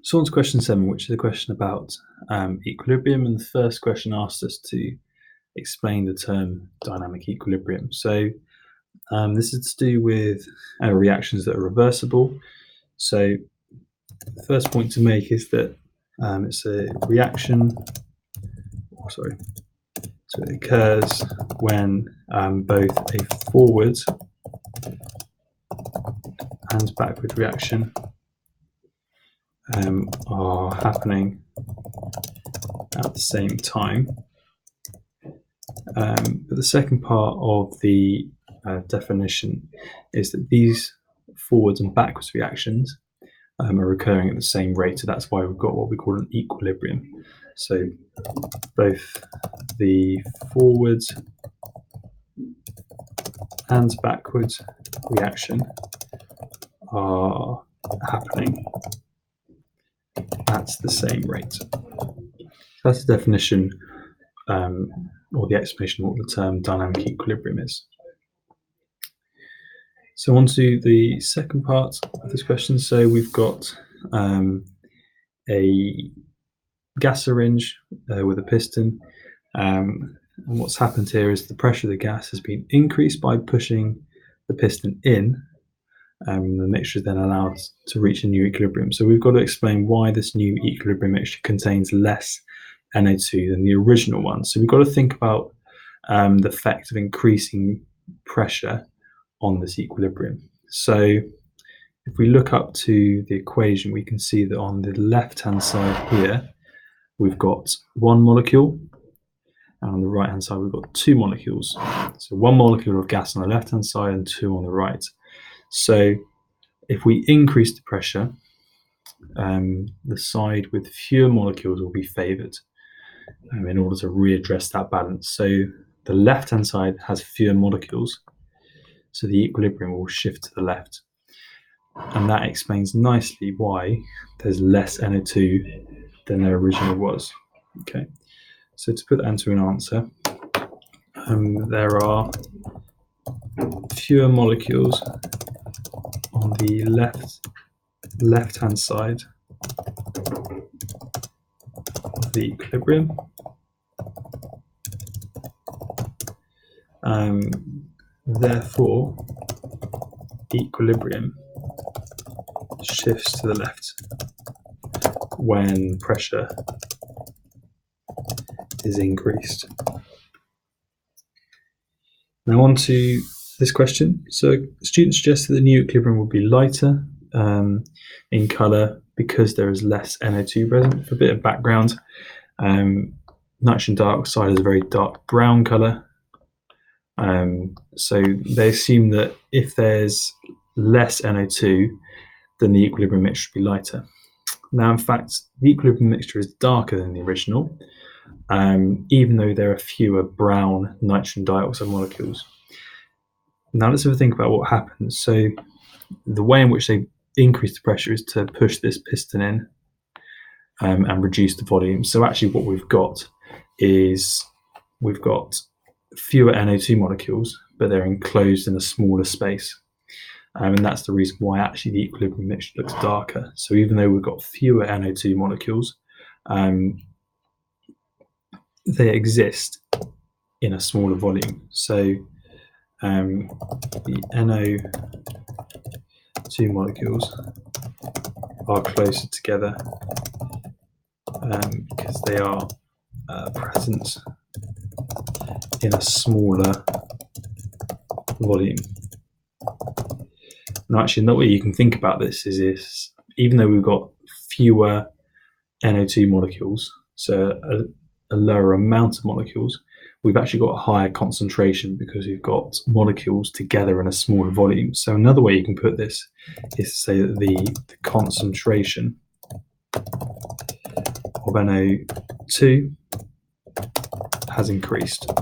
So on to question 7, which is a question about equilibrium, and the first question asked us to explain the term dynamic equilibrium. So this is to do with reactions that are reversible. So the first point to make is that it's a reaction, so it occurs when both a forward and backward reaction are happening at the same time. But the second part of the definition is that these forwards and backwards reactions are occurring at the same rate. So that's why we've got what we call an equilibrium. So both the forwards and backwards reaction are happening at the same rate. That's the definition or the explanation of what the term dynamic equilibrium is. So on to the second part of this question. So we've got a gas syringe with a piston, and what's happened here is the pressure of the gas has been increased by pushing the piston in. The mixture is then allowed to reach a new equilibrium. So we've got to explain why this new equilibrium mixture contains less NO2 than the original one. So we've got to think about the effect of increasing pressure on this equilibrium. So if we look up to the equation, we can see that on the left-hand side here, we've got one molecule, and on the right-hand side, we've got two molecules. So one molecule of gas on the left-hand side and two on the right. So if we increase the pressure, the side with fewer molecules will be favoured in order to readdress that balance. So the left-hand side has fewer molecules, so the equilibrium will shift to the left. And that explains nicely why there's less NO2 than there originally was. Okay, so to put that into an answer, there are fewer molecules on the left-hand side of the equilibrium. Therefore, equilibrium shifts to the left when pressure is increased. Now on to this question. So students suggested the new equilibrium will be lighter in colour because there is less NO2 present. For a bit of background, nitrogen dioxide is a very dark brown colour. So they assume that if there's less NO2, then the equilibrium mixture should be lighter. Now, in fact, the equilibrium mixture is darker than the original, even though there are fewer brown nitrogen dioxide molecules. Now let's have a think about what happens. So the way in which they increase the pressure is to push this piston in and reduce the volume. So actually what we've got is we've got fewer NO2 molecules, but they're enclosed in a smaller space. And that's the reason why actually the equilibrium mixture looks darker. So even though we've got fewer NO2 molecules, they exist in a smaller volume. So the NO2 molecules are closer together because they are present in a smaller volume. Now, actually, another way you can think about this is even though we've got fewer NO2 molecules, so a lower amount of molecules, we've actually got a higher concentration because we've got molecules together in a smaller volume. So another way you can put this is to say that the concentration of NO2 has increased.